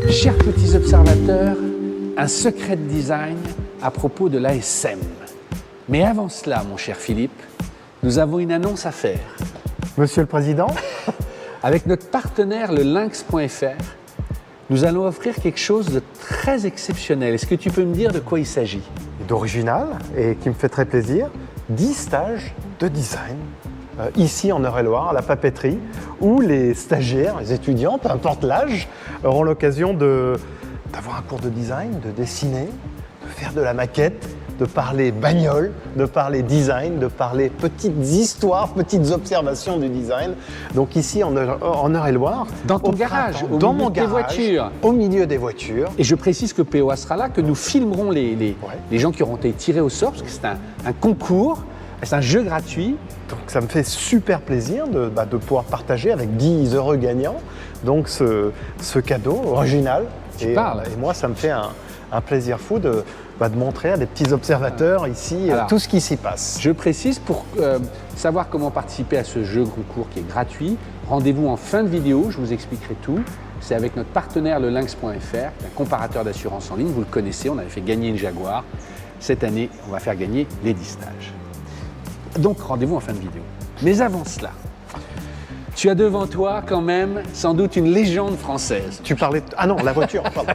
Chers petits observateurs, un secret de design à propos de l'ASM. Mais avant cela, mon cher Philippe, nous avons une annonce à faire. Monsieur le Président, Avec notre partenaire, le lynx.fr, nous allons offrir quelque chose de très exceptionnel. Est-ce que tu peux me dire de quoi il s'agit? d'original et qui me fait très plaisir, 10 stages de design ici en Eure-et-Loire, à la papeterie, où les stagiaires, les étudiants, peu importe l'âge, auront l'occasion d'avoir un cours de design, de dessiner, de faire de la maquette, de parler bagnole, de parler design, de parler petites histoires, petites observations du design. Donc ici en Eure-et-Loire, Dans ton au garage, printemps, au dans milieu mon de tes garage, voitures. au milieu des voitures. Et je précise que POA sera là, que nous filmerons les gens qui auront été tirés au sort, parce que c'est un concours, c'est un jeu gratuit. Donc ça me fait super plaisir de pouvoir partager avec 10 heureux gagnants donc ce cadeau original. Tu parles. Et moi, ça me fait un plaisir fou de montrer à des petits observateurs ici Alors, tout ce qui s'y passe. Je précise, pour savoir comment participer à ce jeu concours qui est gratuit, rendez-vous en fin de vidéo, je vous expliquerai tout. C'est avec notre partenaire le lynx.fr, un comparateur d'assurance en ligne, vous le connaissez, on avait fait gagner une Jaguar. Cette année, on va faire gagner les 10 stages. Donc rendez-vous en fin de vidéo. Mais avant cela, tu as devant toi quand même sans doute une légende française. Tu parlais Ah non, la voiture, pardon.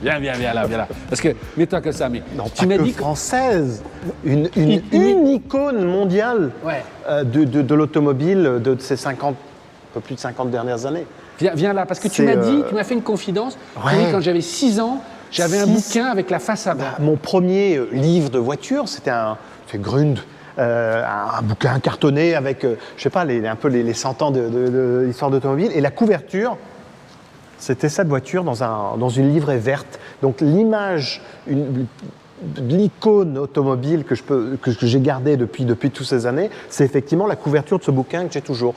Viens là. Parce que, mets-toi comme ça, mais Non, tu pas m'as que dit que... française, une icône mondiale Ouais. de l'automobile de ces un peu plus de 50 dernières années. Viens là, parce que tu C'est, m'as dit, tu m'as fait une confidence. Ouais. Tu m'as dit, quand j'avais 6 ans, j'avais un 6. bouquin avec la face à bas. Mon premier livre de voiture, c'est Grund, un bouquin cartonné avec, je sais pas, un peu les 100 ans de l'histoire d'automobile. Et la couverture, c'était cette voiture dans une livrée verte. Donc l'image, l'icône automobile que j'ai gardée depuis toutes ces années, c'est effectivement la couverture de ce bouquin que j'ai toujours.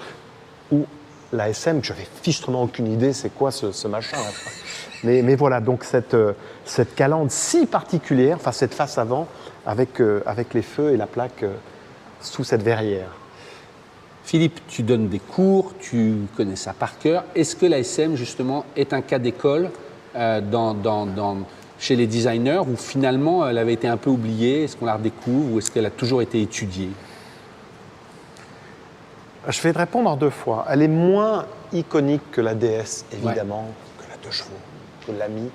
Ou la SM, que j'avais fichtrement aucune idée c'est quoi ce machin. Mais voilà, donc cette calandre si particulière, enfin cette face avant, avec les feux et la plaque sous cette verrière. Philippe, tu donnes des cours, tu connais ça par cœur. Est-ce que la SM, justement, est un cas d'école chez les designers où finalement elle avait été un peu oubliée? Est-ce qu'on la redécouvre ou est-ce qu'elle a toujours été étudiée? Je vais te répondre en 2 fois. Elle est moins iconique que la DS, évidemment, que la 2 chevaux, que l'Ami.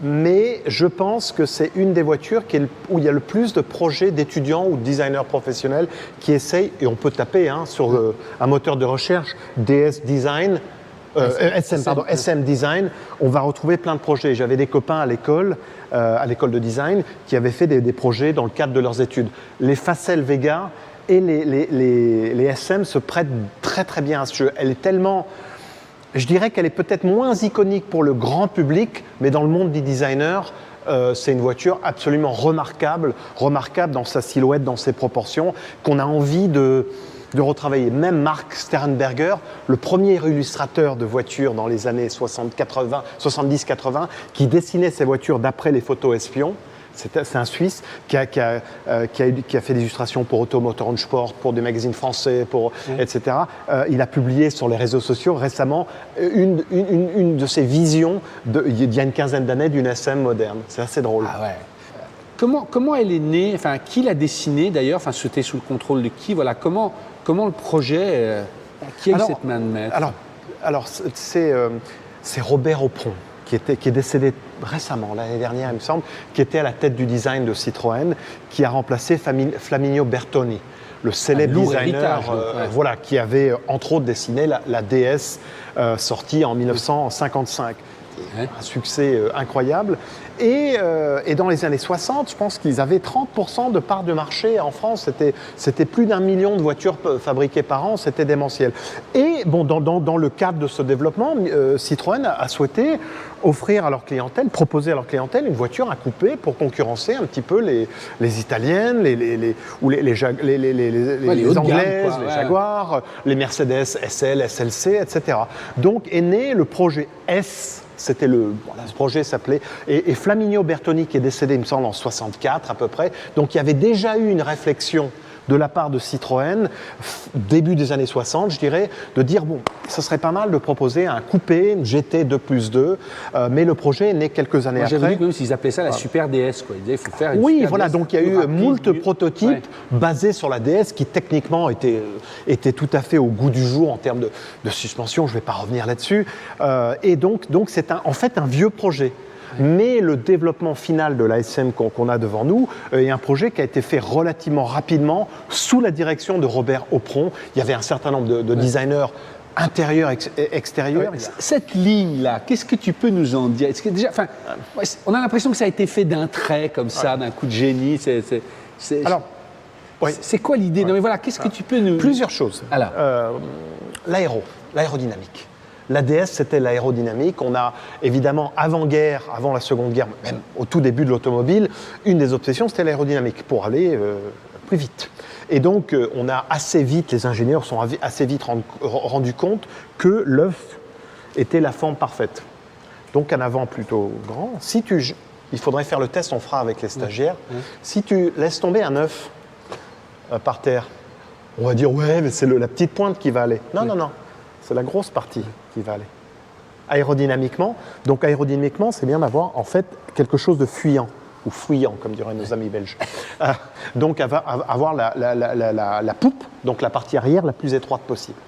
Mais je pense que c'est une des voitures où il y a le plus de projets d'étudiants ou de designers professionnels qui essayent, et on peut taper sur un moteur de recherche, DS Design, SM Design, on va retrouver plein de projets. J'avais des copains à l'école de design, qui avaient fait des projets dans le cadre de leurs études. Les Facel Vega et les SM se prêtent très très bien à ce jeu. Elle est tellement... Je dirais qu'elle est peut-être moins iconique pour le grand public, mais dans le monde des designers, c'est une voiture absolument remarquable dans sa silhouette, dans ses proportions, qu'on a envie de retravailler. Même Mark Sternberger, le premier illustrateur de voitures dans les années 70-80, qui dessinait ses voitures d'après les photos espions, c'est un Suisse qui a fait des illustrations pour Auto Motor Sport, pour des magazines français, etc. Il a publié sur les réseaux sociaux récemment une de ses visions il y a une quinzaine d'années d'une SM moderne. C'est assez drôle. Ah ouais. Comment elle est née? Enfin, qui l'a dessinée d'ailleurs? Enfin, c'était sous le contrôle de qui? Voilà. Comment le projet? Qui a eu cette main de maître? Alors c'est Robert Aupron, qui est décédé récemment, l'année dernière, il me semble, qui était à la tête du design de Citroën, qui a remplacé Flaminio Bertoni, le célèbre designer qui avait entre autres dessiné la DS sortie en 1955. Un succès incroyable. Et dans les années 60, je pense qu'ils avaient 30% de part de marché en France. C'était plus d'1 million de voitures fabriquées par an, c'était démentiel. Et bon, dans le cadre de ce développement, Citroën a souhaité offrir à leur clientèle, proposer à leur clientèle une voiture à couper pour concurrencer un petit peu les italiennes, les anglaises, les Jaguars, les Mercedes SL, SLC, etc. Donc est né le projet S. Ce projet s'appelait, et Flaminio Bertoni qui est décédé, il me semble, en 64 à peu près. Donc il y avait déjà eu une réflexion de la part de Citroën, début des années 60, je dirais, de dire, bon, ce serait pas mal de proposer un coupé, une GT 2+2, mais le projet est né quelques années après. J'avais vu même s'ils appelaient ça la Super DS, quoi. Ils disaient, il faut faire une Oui, Super voilà, DS donc il y a plus eu rapide, moult mieux. prototypes basés sur la DS qui techniquement étaient tout à fait au goût du jour en termes de suspension, je ne vais pas revenir là-dessus. Et donc c'est en fait un vieux projet. Mais le développement final de l'ASM qu'on a devant nous est un projet qui a été fait relativement rapidement sous la direction de Robert Aupron. Il y avait un certain nombre de designers intérieurs, extérieurs. Cette ligne-là, qu'est-ce que tu peux nous en dire? Est-ce que déjà, enfin, on a l'impression que ça a été fait d'un trait comme ça, d'un coup de génie. Alors, c'est quoi l'idée? Non mais voilà, qu'est-ce que tu peux nous... Plusieurs choses. Alors. L'aérodynamique. L'ADS, c'était l'aérodynamique. On a évidemment, avant-guerre, avant la Seconde Guerre, même au tout début de l'automobile, une des obsessions, c'était l'aérodynamique, pour aller plus vite. Et donc, on a assez vite, les ingénieurs sont assez vite rendus compte que l'œuf était la forme parfaite. Donc, un avant plutôt grand. Il faudrait faire le test, on fera avec les stagiaires. Si tu laisses tomber un œuf par terre, on va dire, ouais, mais c'est la petite pointe qui va aller. Non, non. C'est la grosse partie qui va aller. Aérodynamiquement, c'est bien d'avoir en fait quelque chose de fuyant, ou fuyant, comme diraient nos amis belges. Donc avoir la poupe, donc la partie arrière la plus étroite possible.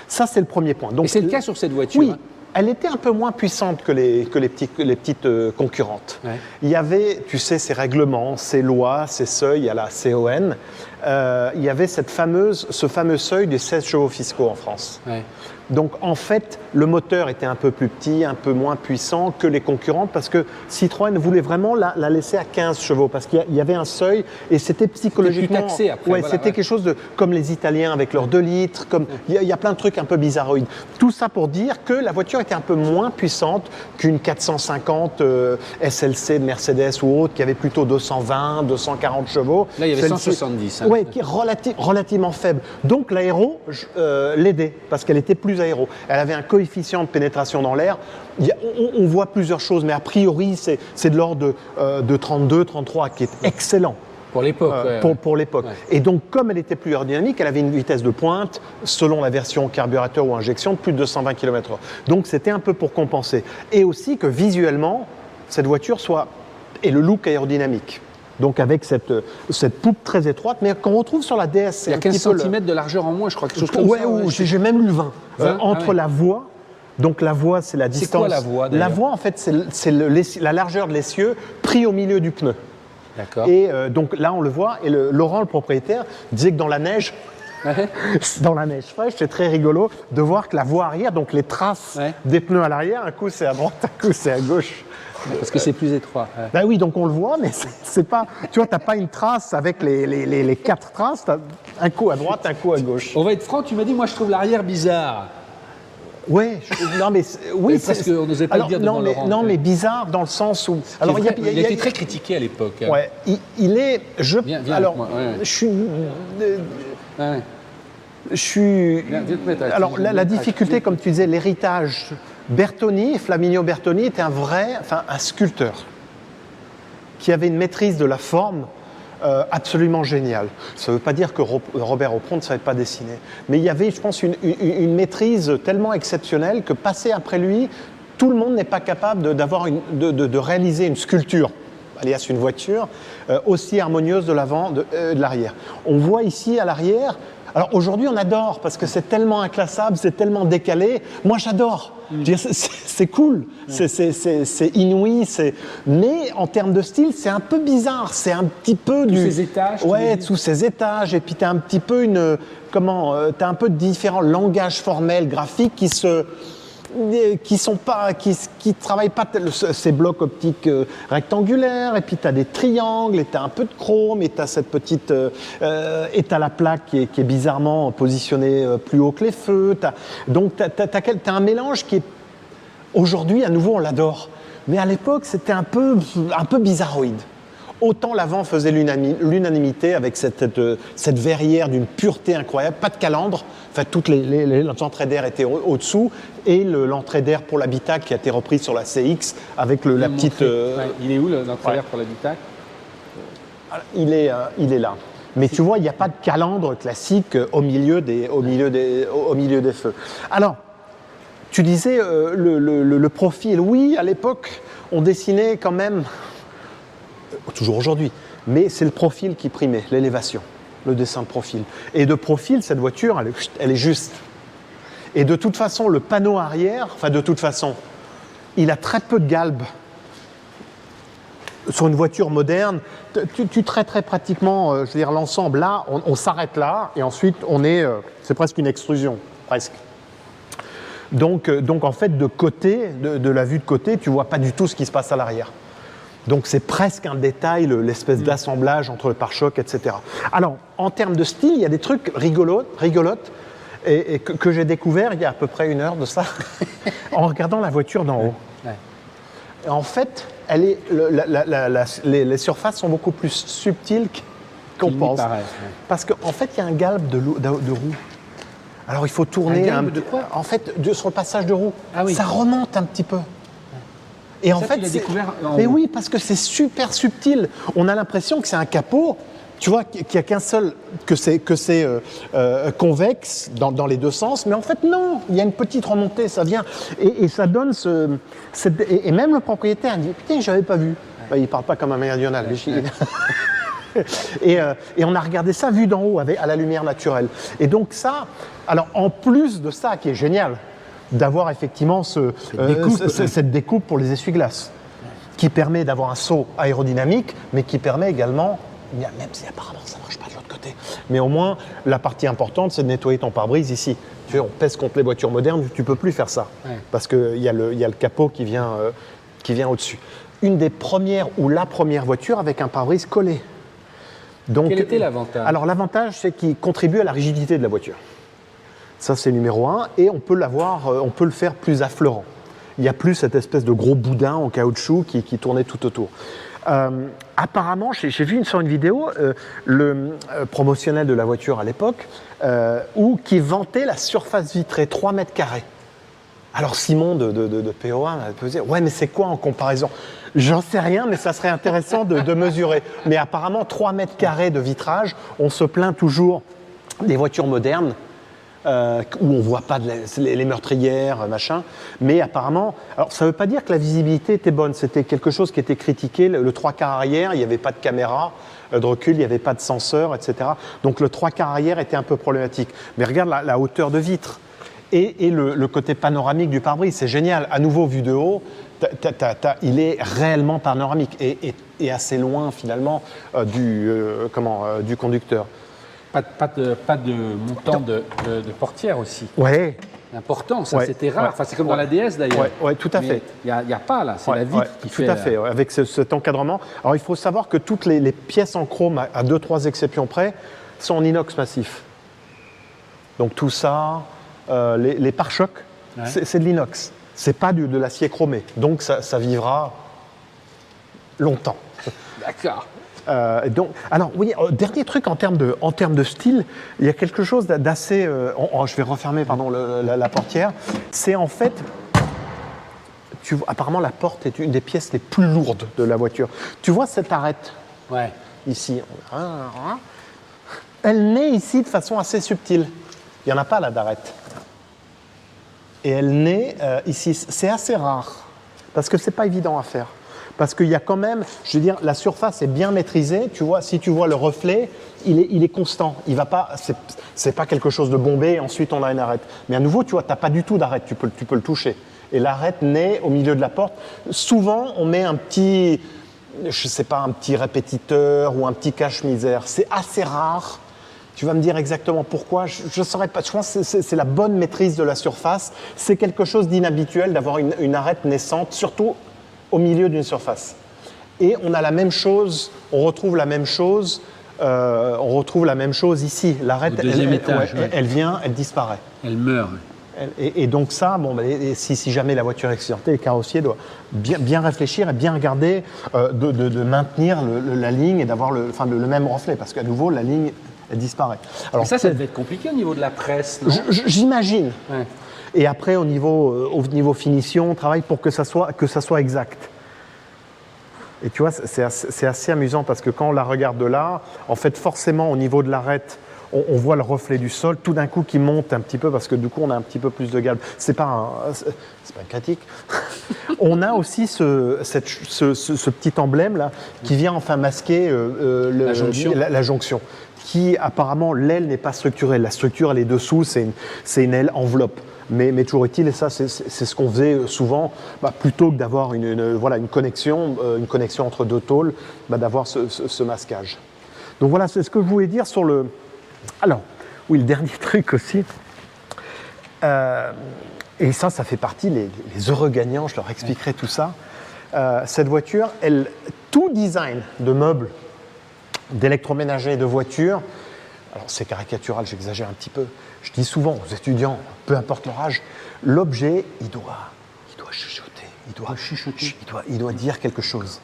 Ça, c'est le premier point. Donc, et c'est le cas sur cette voiture? Oui. Elle était un peu moins puissante que les petites concurrentes. Ouais. Il y avait, tu sais, ces règlements, ces lois, ces seuils à la CON. Il y avait ce fameux seuil des 16 chevaux fiscaux en France. Ouais. Donc, en fait, le moteur était un peu plus petit, un peu moins puissant que les concurrentes parce que Citroën voulait vraiment la laisser à 15 chevaux parce qu'il y avait un seuil et c'était psychologiquement… C'était plus taxé après. Ouais, c'était quelque chose comme les Italiens avec leurs 2 litres, il y a plein de trucs un peu bizarroïdes. Tout ça pour dire que la voiture était un peu moins puissante qu'une 450 SLC de Mercedes ou autre qui avait plutôt 220, 240 chevaux. Là, il y avait 170. Oui, qui est relativement faible. Donc, l'aéro l'aidait parce qu'elle était plus aéro. Elle avait un coefficient de pénétration dans l'air. On voit plusieurs choses, mais a priori, c'est de l'ordre de 32, 33, qui est excellent. Pour l'époque. Pour l'époque. Ouais. Et donc, comme elle était plus aérodynamique, elle avait une vitesse de pointe, selon la version carburateur ou injection, de plus de 220 km/h. Donc, c'était un peu pour compenser. Et aussi que visuellement, cette voiture ait le look aérodynamique. Donc avec cette poupe très étroite, mais qu'on retrouve sur la DS. Il y a 15 cm de largeur en moins, je crois, quelque chose comme ça. Ouais, j'ai même lu 20. Entre la voie, donc la voie, c'est la distance. C'est quoi la voie, d'ailleurs ? La voie, en fait, c'est la largeur de l'essieu pris au milieu du pneu. D'accord. Et donc là, on le voit, et Laurent, le propriétaire, disait que dans la neige fraîche, c'est très rigolo de voir que la voie arrière, donc les traces des pneus à l'arrière, un coup c'est à droite, un coup c'est à gauche. Parce que c'est plus étroit. Ben oui, donc on le voit, mais c'est pas. Tu vois, t'as pas une trace avec les 4 traces, t'as un coup à droite, un coup à gauche. On va être franc, tu m'as dit, moi je trouve l'arrière bizarre. Ouais, non mais oui, parce qu'on n'osait pas le dire devant Laurent. Non, mais bizarre dans le sens où. Alors il a été très critiqué à l'époque. Ouais, il est. Viens alors, moi. Je suis. Alors la difficulté, comme tu disais, l'héritage. Bertoni, Flaminio Bertoni, était un sculpteur qui avait une maîtrise de la forme absolument géniale. Ça ne veut pas dire que Robert Aupron ne savait pas dessiner, mais il y avait, je pense, une maîtrise tellement exceptionnelle que passer après lui, tout le monde n'est pas capable de réaliser une sculpture, alias une voiture, aussi harmonieuse de l'avant, de l'arrière. On voit ici à l'arrière. Alors aujourd'hui, on adore parce que c'est tellement inclassable, c'est tellement décalé. Moi, j'adore. C'est cool, c'est inouï, mais en termes de style, c'est un peu bizarre. C'est un petit peu tous ces étages. Ouais, sous ces étages. Et puis tu as un petit peu t'as un peu de différents langages formels, graphiques qui travaillent pas ces blocs optiques rectangulaires, et puis tu as des triangles, et tu as un peu de chrome, et tu as cette petite et tu as la plaque qui est bizarrement positionnée plus haut que les feux. Donc tu as un mélange qui est aujourd'hui, à nouveau, on l'adore, mais à l'époque c'était un peu bizarroïde. Autant l'avant faisait l'unanimité avec cette verrière d'une pureté incroyable, pas de calandre, enfin toutes les entrées d'air étaient au-dessous, et l'entrée d'air pour l'habitacle qui a été reprise sur la CX avec la petite… Il est où l'entrée d'air pour l'habitacle ? Il est là. Mais tu vois, il n'y a pas de calandre classique au milieu des feux. Alors, tu disais le profil. Oui, à l'époque, on dessinait quand même, toujours aujourd'hui, mais c'est le profil qui primait, l'élévation, le dessin de profil. Et de profil, cette voiture, elle est juste. Et de toute façon, le panneau arrière, enfin de toute façon, il a très peu de galbe. Sur une voiture moderne, tu traiterais pratiquement, je veux dire, l'ensemble là, on s'arrête là, et ensuite c'est presque une extrusion, presque. Donc en fait, de côté, de la vue de côté, tu vois pas du tout ce qui se passe à l'arrière. Donc c'est presque un détail, l'espèce d'assemblage entre le pare-choc, etc. Alors, en termes de style, il y a des trucs rigolotes et que j'ai découvert il y a à peu près 1 heure de ça, en regardant la voiture d'en haut. Ouais. Et en fait, les surfaces sont beaucoup plus subtiles qu'on pense. Paraît, ouais. Parce qu'en fait, il y a un galbe de roue. Alors il faut tourner galbe de quoi ? En fait, sur le passage de roue. Ah oui. Ça remonte un petit peu. Et en Ça, fait, tu l'as découvert en mais haut. oui, parce que c'est super subtil. On a l'impression que c'est un capot. Tu vois qu'il n'y a qu'un seul, que c'est convexe dans les deux sens, mais en fait non, il y a une petite remontée, ça vient et ça donne et même le propriétaire dit putain, j'avais pas vu. Ben, il parle pas comme un méridional. Et on a regardé ça vu d'en haut à la lumière naturelle. Et donc ça, alors en plus de ça qui est génial, d'avoir effectivement cette découpe pour les essuie-glaces, qui permet d'avoir un saut aérodynamique, mais qui permet également, même si apparemment ça ne marche pas de l'autre côté, mais au moins la partie importante c'est de nettoyer ton pare-brise ici. Tu sais, on pèse contre les voitures modernes, tu ne peux plus faire ça, parce qu'il y a le capot qui vient au-dessus. Une des premières ou la première voiture avec un pare-brise collé. Donc, quel était l'avantage ? Alors l'avantage, c'est qu'il contribue à la rigidité de la voiture. Ça, c'est numéro 1. Et on peut le faire plus affleurant. Il n'y a plus cette espèce de gros boudin en caoutchouc qui tournait tout autour. Apparemment, j'ai vu sur une vidéo le promotionnel de la voiture à l'époque, qui vantait la surface vitrée, 3 mètres carrés. Alors Simon de PO1 peut dire « Ouais, mais c'est quoi en comparaison ?» J'en sais rien, mais ça serait intéressant de mesurer. Mais apparemment, 3 mètres carrés de vitrage, on se plaint toujours des voitures modernes où on ne voit pas les meurtrières, machin. Mais apparemment, alors ça ne veut pas dire que la visibilité était bonne. C'était quelque chose qui était critiqué. Le 3/4 arrière, il n'y avait pas de caméra de recul, il n'y avait pas de senseur, etc. Donc le 3/4 arrière était un peu problématique. Mais regarde la hauteur de vitre. Et le côté panoramique du pare-brise, c'est génial. À nouveau, vu de haut, il est réellement panoramique et assez loin, finalement, du conducteur. Pas de montant de portière aussi. Ouais. Important, ça, Ouais. c'était rare. Ouais. Enfin, c'est comme dans la DS, d'ailleurs. Ouais, tout à fait. Il n'y a pas, là. C'est la vitre qui fait... Tout à fait, avec cet encadrement. Alors, il faut savoir que toutes les pièces en chrome, à 2-3 exceptions près, sont en inox massif. Donc, tout ça... les pare-chocs, c'est de l'inox. C'est pas de l'acier chromé. Donc ça vivra longtemps. D'accord. Alors oui, dernier truc en termes de style, il y a quelque chose d'assez... je vais refermer la portière. C'est en fait... apparemment, la porte est une des pièces les plus lourdes de la voiture. Tu vois cette arête ici. Elle naît ici de façon assez subtile. Il n'y en a pas là d'arête. Et elle naît ici. C'est assez rare, parce que ce n'est pas évident à faire. Parce qu'il y a quand même, je veux dire, la surface est bien maîtrisée. Tu vois, si tu vois le reflet, il est constant. Il va pas, c'est pas quelque chose de bombé et ensuite on a une arête. Mais à nouveau, tu vois, tu n'as pas du tout d'arête, tu peux le toucher. Et l'arête naît au milieu de la porte. Souvent, on met un petit répétiteur ou un petit cache-misère. C'est assez rare. Tu vas me dire exactement pourquoi, je ne saurais pas. Je pense que c'est la bonne maîtrise de la surface. C'est quelque chose d'inhabituel d'avoir une arête naissante, surtout au milieu d'une surface. Et on a la même chose, on retrouve la même chose ici. L'arête, elle vient, elle disparaît. Elle meurt. Et donc ça, si jamais la voiture est accidentée, le carrossier doit bien réfléchir et bien regarder de maintenir la ligne et d'avoir le même reflet, parce qu'à nouveau, la ligne... elle disparaît. Alors, ça devait être compliqué au niveau de la presse, non ? J'imagine. Ouais. Et après, au niveau finition, on travaille pour que ça soit exact. Et tu vois, c'est assez amusant parce que quand on la regarde de là, en fait, forcément, au niveau de l'arête, on voit le reflet du sol, tout d'un coup qui monte un petit peu parce que du coup on a un petit peu plus de galbe. C'est pas une critique. On a aussi ce petit emblème là qui vient enfin masquer la jonction. Qui apparemment l'aile n'est pas structurée. La structure elle est dessous, c'est une aile enveloppe. Mais toujours est-il, et ça c'est ce qu'on faisait souvent, plutôt que d'avoir une connexion entre deux tôles, d'avoir ce masquage. Donc voilà, c'est ce que je voulais dire sur le... Alors, oui, le dernier truc aussi, et ça fait partie, les heureux gagnants, je leur expliquerai tout ça. Cette voiture, tout design de meubles, d'électroménager, de voitures, alors c'est caricatural, j'exagère un petit peu, je dis souvent aux étudiants, peu importe leur âge, l'objet, il doit chuchoter, il doit dire quelque chose.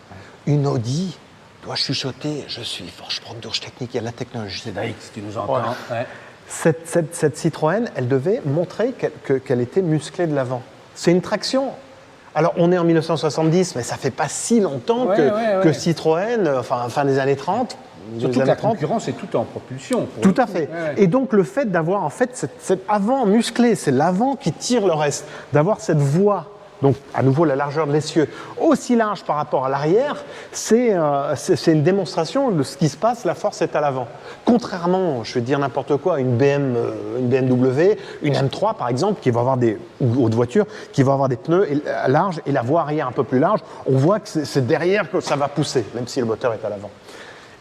Une Audi doit chuchoter, je suis forge Brandurge Technique, il y a la technologie. Cédric, si tu nous entends. Voilà. Ouais. Cette Citroën, elle devait montrer qu'elle était musclée de l'avant. C'est une traction. Alors, on est en 1970, mais ça fait pas si longtemps que Citroën, enfin, fin des années 30. Surtout que la concurrence est toute en propulsion. Tout à fait. Ouais. Et donc, le fait d'avoir, en fait, cet avant musclé, c'est l'avant qui tire le reste, d'avoir cette voie. Donc, à nouveau, la largeur de l'essieu aussi large par rapport à l'arrière, c'est une démonstration de ce qui se passe, la force est à l'avant. Contrairement, je vais dire n'importe quoi, à une BMW, une M3 par exemple, qui va avoir ou autre voiture, qui va avoir des pneus larges et la voie arrière un peu plus large, on voit que c'est derrière que ça va pousser, même si le moteur est à l'avant.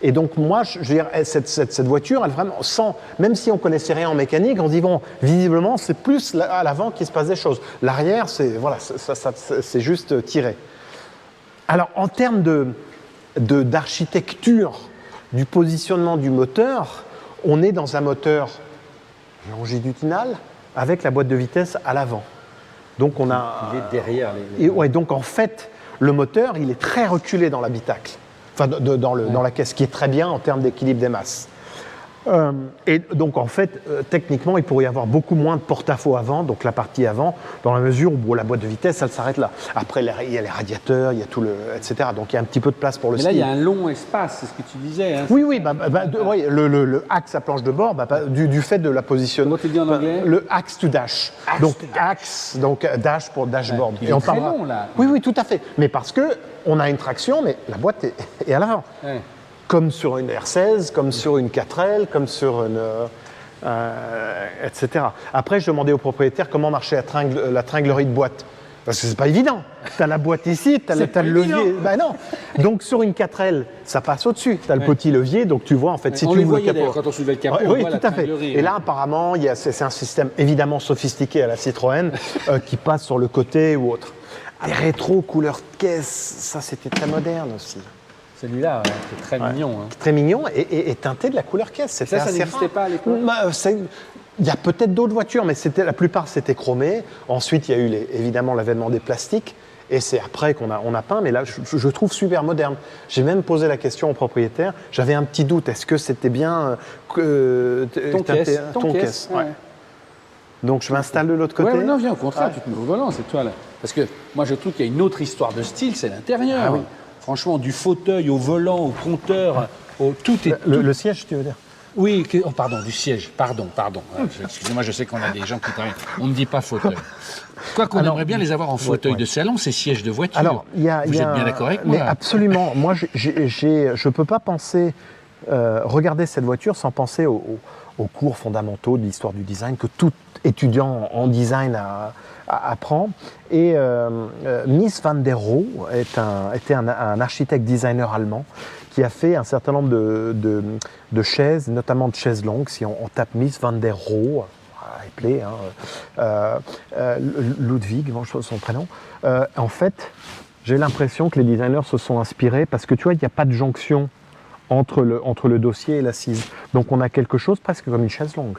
Et donc moi, je veux dire, cette voiture, elle vraiment même si on connaissait rien en mécanique, on se dit bon, visiblement, c'est plus à l'avant qu'il se passe des choses. L'arrière, c'est juste tiré. Alors en termes d'architecture du positionnement du moteur, on est dans un moteur longitudinal avec la boîte de vitesse à l'avant. Donc on a. Il est derrière les... Ouais, donc en fait, le moteur, il est très reculé dans l'habitacle. Enfin, dans la caisse, qui est très bien en termes d'équilibre des masses. Et donc, en fait, techniquement, il pourrait y avoir beaucoup moins de porte-à-faux avant, donc la partie avant, dans la mesure où la boîte de vitesse, elle s'arrête là. Après, il y a les radiateurs, il y a tout etc. Donc, il y a un petit peu de place pour le ski. Mais là, il y a un long espace, c'est ce que tu disais. Hein, oui, le axe à planche de bord, du fait de la position. Comment tu dis en anglais ? Le axe to dash. Axe, donc dash pour dashboard. Ouais, et on très long, là. Oui, tout à fait. Mais parce que on a une traction, mais la boîte est à l'avant. Ouais. Comme sur une R16, comme sur une 4L, comme sur une... etc. Après, je demandais au propriétaire comment marchait la tringlerie de boîte. Parce que c'est pas évident. Tu as la boîte ici, tu as le levier. Ben non. Donc sur une 4L, ça passe au-dessus. Tu as le petit levier, donc tu vois en fait si tu ouvres le capot. Quand on soulevait le capot, oui, tout à fait. Et là, apparemment, c'est un système évidemment sophistiqué à la Citroën qui passe sur le côté ou autre. Les rétros couleur caisse, ça c'était très moderne aussi. Celui-là, c'est très mignon. Hein. Très mignon et teinté de la couleur caisse. Ça n'existait pas à l'époque. Il y a peut-être d'autres voitures, mais la plupart c'était chromé. Ensuite, il y a eu évidemment l'avènement des plastiques. Et c'est après qu'on a peint, mais là, je trouve super moderne. J'ai même posé la question au propriétaire. J'avais un petit doute. Est-ce que c'était bien ton caisse. Ouais. Donc, je m'installe de l'autre côté. Ouais, non, viens, au contraire, tu te mets au volant, c'est toi là. Parce que moi, je trouve qu'il y a une autre histoire de style, c'est l'intérieur. Ah, oui. Franchement, du fauteuil au volant, au compteur, tout est... Le siège, tu veux dire ? Oui, pardon, du siège. Pardon. Excusez-moi, je sais qu'on a des gens qui travaillent. On ne dit pas fauteuil. Quoi qu'on aimerait bien les avoir en fauteuil de salon, ces sièges de voiture. Alors, vous êtes bien d'accord avec moi ? Mais absolument. Moi, je ne peux pas penser, regarder cette voiture sans penser aux cours fondamentaux de l'histoire du design que tout étudiant en design apprend. Et Mies van der Rohe était un architecte designer allemand qui a fait un certain nombre de chaises, notamment de chaises longues. Si on tape Mies van der Rohe, appelé Ludwig, son prénom, en fait, j'ai l'impression que les designers se sont inspirés parce que tu vois, il n'y a pas de jonction entre le dossier et l'assise. Donc on a quelque chose presque comme une chaise longue.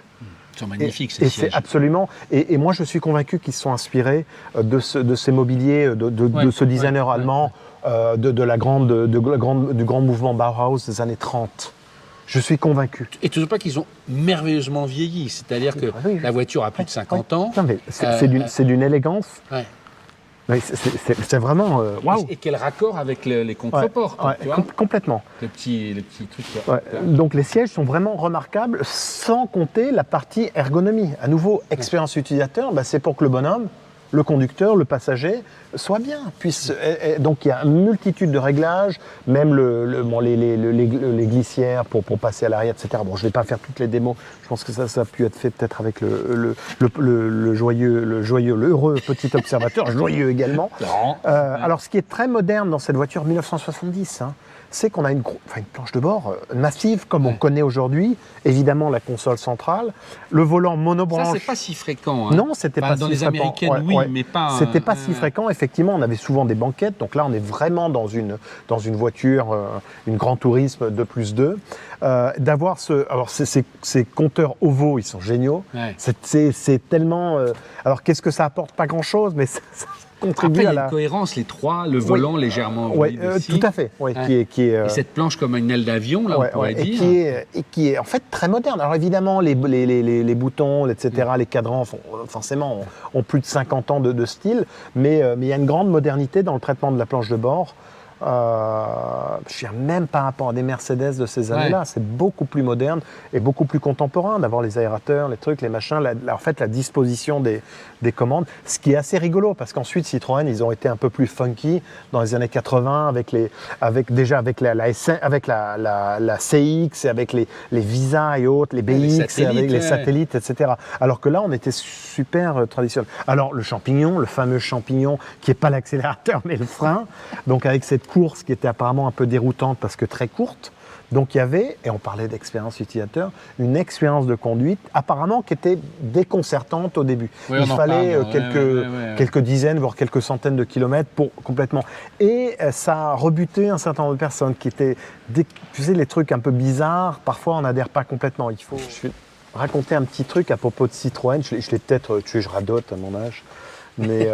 Ils sont magnifiques, ces sièges. Et c'est absolument. Et moi, je suis convaincu qu'ils se sont inspirés de ces mobiliers, de ce designer allemand, du grand mouvement Bauhaus des années 30. Je suis convaincu. Et tu ne sais pas qu'ils ont merveilleusement vieilli, c'est-à-dire que la voiture a plus de 50 ans. Non, mais c'est d'une élégance. Ouais. Mais c'est vraiment waouh. Et quel raccord avec les contreports, tu vois complètement. Le petit truc. Ouais. Donc les sièges sont vraiment remarquables, sans compter la partie ergonomie. À nouveau, expérience utilisateur, c'est pour que le bonhomme, le conducteur, le passager, soit bien. Donc il y a une multitude de réglages, même les glissières pour passer à l'arrière, etc. Bon, je ne vais pas faire toutes les démos. Je pense que ça a pu être fait peut-être avec le heureux petit observateur, joyeux également. Alors ce qui est très moderne dans cette voiture 1970, c'est qu'on a une planche de bord massive comme on connaît aujourd'hui. Évidemment, la console centrale, le volant monobranche. Ça, c'est pas si fréquent. Non, c'était pas si fréquent. Dans les américaines, mais pas. C'était pas si fréquent. Effectivement, on avait souvent des banquettes. Donc là, on est vraiment dans une voiture, une Grand Tourisme 2+2. D'avoir alors ces compteurs ovaux, ils sont géniaux. Ouais. C'est tellement. Alors, qu'est-ce que ça apporte? Pas grand-chose, mais ça contribue Après, à il y a une cohérence, les trois, le volant légèrement aussi. Tout à fait. Qui est, et cette planche comme une aile d'avion, là, on pourrait dire. Et qui est en fait très moderne. Alors évidemment, les boutons, etc., les cadrans, forcément, ont plus de 50 ans de style, mais il y a une grande modernité dans le traitement de la planche de bord. Je ne même par rapport à des Mercedes de ces années-là, c'est beaucoup plus moderne et beaucoup plus contemporain d'avoir les aérateurs, les trucs, les machins, en fait la disposition des commandes, ce qui est assez rigolo parce qu'ensuite Citroën, ils ont été un peu plus funky dans les années 80 avec la CX, avec les Visa et autres, les BX, avec les satellites, etc. Alors que là, on était super traditionnel. Alors le champignon, le fameux champignon qui n'est pas l'accélérateur mais le frein, donc avec cette course qui était apparemment un peu déroutante parce que très courte. Donc il y avait, et on parlait d'expérience utilisateur, une expérience de conduite apparemment qui était déconcertante au début. Il fallait quelques dizaines, voire quelques centaines de kilomètres pour complètement. Et ça a rebuté un certain nombre de personnes qui étaient, tu sais, les trucs un peu bizarres, parfois on n'adhère pas complètement. Je vais raconter un petit truc à propos de Citroën, je l'ai peut-être tué, je radote à mon âge. Mais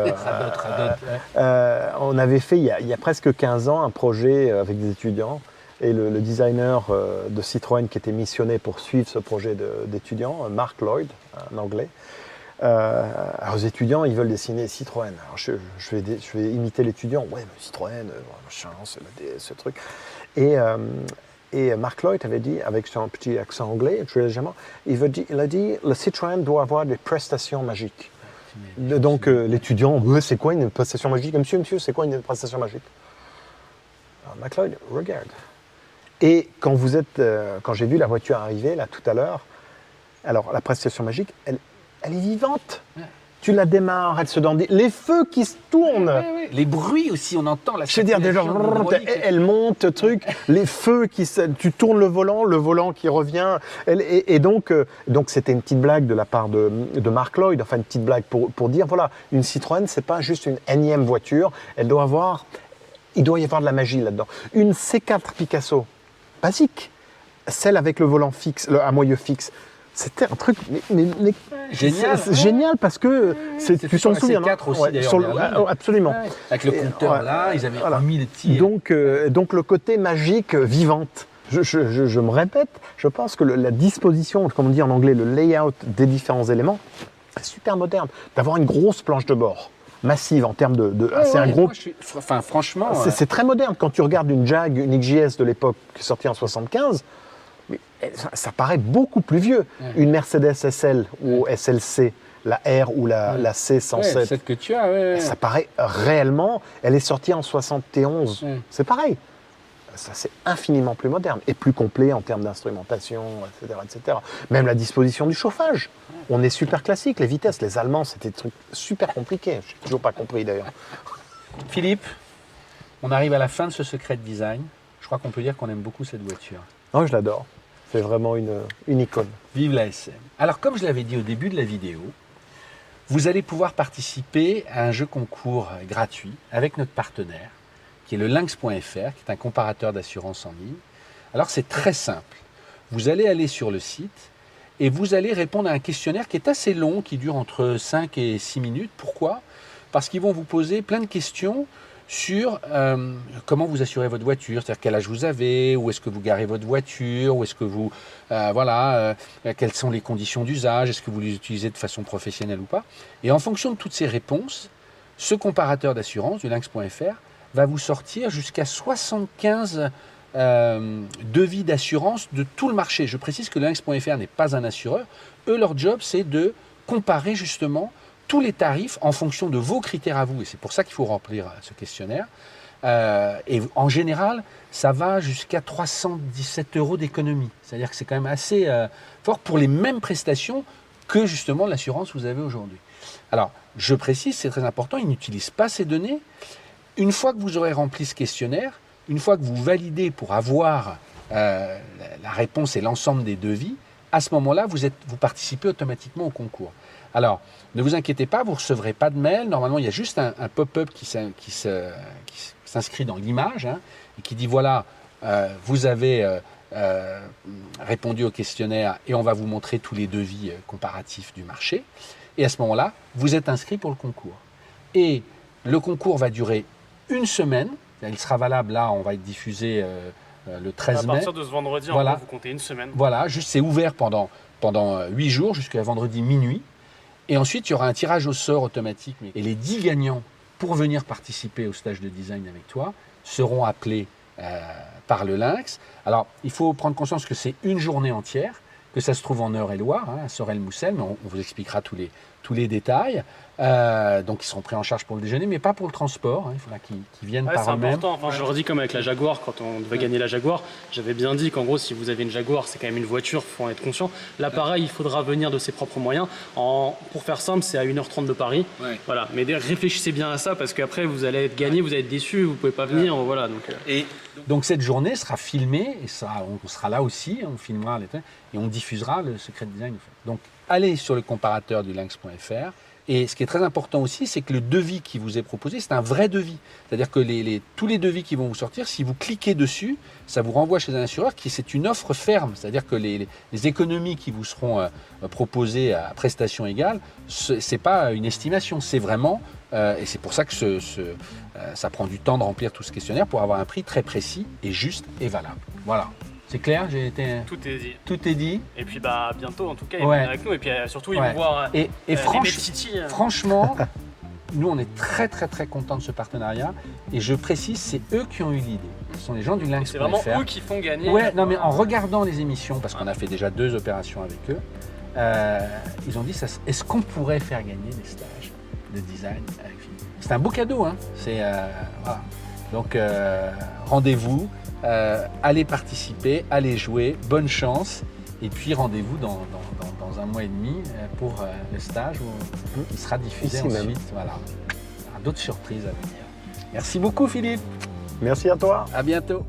on avait fait il y a presque 15 ans un projet avec des étudiants et le designer de Citroën qui était missionné pour suivre ce projet d'étudiants, Mark Lloyd, un anglais. Alors les étudiants, ils veulent dessiner Citroën. Alors je vais imiter l'étudiant. Ouais, mais Citroën, machin, c'est la DS, ce truc. Et Mark Lloyd avait dit, avec son petit accent anglais, très légèrement, il a dit le Citroën doit avoir des prestations magiques. Donc l'étudiant, c'est quoi une prestation magique? Monsieur, c'est quoi une prestation magique? Alors, Mark Lloyd, regarde. Et quand j'ai vu la voiture arriver là tout à l'heure, alors la prestation magique, elle est vivante. Ouais. Tu la démarres, elle se dandine. Les feux qui se tournent. Ouais. Les bruits aussi, on entend la. Je veux dire, déjà, elle monte, truc. Les feux tu tournes le volant qui revient. Et donc c'était une petite blague de la part de Mark Lloyd, enfin une petite blague pour dire, voilà, une Citroën, c'est pas juste une énième voiture. Il doit y avoir de la magie là-dedans. Une C4 Picasso, basique. Celle avec le volant fixe, à moyeu fixe. C'était un truc génial. C'est génial parce que tu t'en souviens. C4 aussi d'ailleurs. Absolument. Ouais. Avec le compteur là, ils avaient mis les petits. Donc le côté magique, vivante. Je me répète, je pense que la disposition, comme on dit en anglais, le layout des différents éléments, est super moderne. D'avoir une grosse planche de bord. Massive en termes c'est un gros. Franchement. C'est très moderne. Quand tu regardes une Jag, une XJS de l'époque qui est sortie en 75, ça paraît beaucoup plus vieux. Une Mercedes SL ou SLC, la R ou la C107. Celle que tu as, ça paraît réellement. Elle est sortie en 71. C'est pareil. Ça, c'est infiniment plus moderne et plus complet en termes d'instrumentation, etc. Même la disposition du chauffage. On est super classique. Les vitesses, les Allemands, c'était des trucs super compliqués. Je n'ai toujours pas compris d'ailleurs. Philippe, on arrive à la fin de ce secret de design. Je crois qu'on peut dire qu'on aime beaucoup cette voiture. Oh, je l'adore. C'est vraiment une icône. Vive la SM. Alors, comme je l'avais dit au début de la vidéo, vous allez pouvoir participer à un jeu concours gratuit avec notre partenaire, qui est le Lynx.fr, qui est un comparateur d'assurance en ligne. Alors, c'est très simple. Vous allez aller sur le site et vous allez répondre à un questionnaire qui est assez long, qui dure entre 5 et 6 minutes. Pourquoi? Parce qu'ils vont vous poser plein de questions sur comment vous assurez votre voiture, c'est-à-dire quel âge vous avez, où est-ce que vous garez votre voiture, où est-ce que vous, quelles sont les conditions d'usage, est-ce que vous les utilisez de façon professionnelle ou pas. Et en fonction de toutes ces réponses, ce comparateur d'assurance du lynx.fr va vous sortir jusqu'à 75 devis d'assurance de tout le marché. Je précise que le lynx.fr n'est pas un assureur. Eux, leur job, c'est de comparer justement tous les tarifs en fonction de vos critères à vous. Et c'est pour ça qu'il faut remplir ce questionnaire. Et en général, ça va jusqu'à 317 € d'économie. C'est-à-dire que c'est quand même assez fort pour les mêmes prestations que justement l'assurance que vous avez aujourd'hui. Alors, je précise, c'est très important, ils n'utilisent pas ces données. Une fois que vous aurez rempli ce questionnaire, une fois que vous validez pour avoir la réponse et l'ensemble des devis, à ce moment-là, vous participez automatiquement au concours. Alors, ne vous inquiétez pas, vous ne recevrez pas de mail. Normalement, il y a juste un pop-up qui s'inscrit dans l'image et qui dit voilà, vous avez répondu au questionnaire et on va vous montrer tous les devis comparatifs du marché. Et à ce moment-là, vous êtes inscrit pour le concours. Et le concours va durer une semaine. Il sera valable, là, on va être diffusé le 13 mai. À partir de ce vendredi, voilà. En gros, vous comptez une semaine. Voilà, juste c'est ouvert pendant 8 jours jusqu'à vendredi minuit. Et ensuite, il y aura un tirage au sort automatique. Et les 10 gagnants pour venir participer au stage de design avec toi seront appelés par le Lynx. Alors, il faut prendre conscience que c'est une journée entière, que ça se trouve en Eure-et-Loire, à Sorel-Moussel, mais on vous expliquera tous les détails. Donc, ils seront pris en charge pour le déjeuner, mais pas pour le transport. Il faudra qu'ils viennent par eux-mêmes. C'est important. Enfin, je leur dis comme avec la Jaguar, quand on devait gagner la Jaguar, j'avais bien dit qu'en gros, si vous avez une Jaguar, c'est quand même une voiture, il faut en être conscient. Là, pareil, il faudra venir de ses propres moyens. Pour faire simple, c'est à 1h30 de Paris. Ouais. Voilà. Mais réfléchissez bien à ça, parce qu'après, vous allez être gagné, vous allez être déçu, vous ne pouvez pas venir. Ouais. Voilà, donc, cette journée sera filmée, et on sera là aussi, on filmera et on diffusera le secret de design. Donc, allez sur le comparateur du lynx.fr. Et ce qui est très important aussi, c'est que le devis qui vous est proposé, c'est un vrai devis. C'est-à-dire que tous les devis qui vont vous sortir, si vous cliquez dessus, ça vous renvoie chez un assureur c'est une offre ferme. C'est-à-dire que les économies qui vous seront proposées à prestation égale, ce n'est pas une estimation, c'est vraiment, et c'est pour ça que ça prend du temps de remplir tout ce questionnaire pour avoir un prix très précis et juste et valable. Voilà. C'est clair, Tout est dit. Tout est dit. Et puis bientôt, en tout cas, ils vont venir avec nous. Et puis surtout, ils vont voir et franchement, nous, on est très, très, très contents de ce partenariat. Et je précise, c'est eux qui ont eu l'idée. Ce sont les gens du lynx.fr. C'est vraiment eux qui font gagner. Ouais, non, mais en regardant les émissions, parce qu'on a fait déjà 2 opérations avec eux, ils ont dit, est-ce qu'on pourrait faire gagner des stages de design avec Philippe? C'est un beau cadeau, hein. Voilà. Donc, rendez-vous. Allez participer, allez jouer, bonne chance et puis rendez-vous dans 1 mois et demi pour le stage où il sera diffusé ici ensuite. Même. Voilà. Il y aura d'autres surprises à venir. Merci beaucoup Philippe. Merci à toi. À bientôt.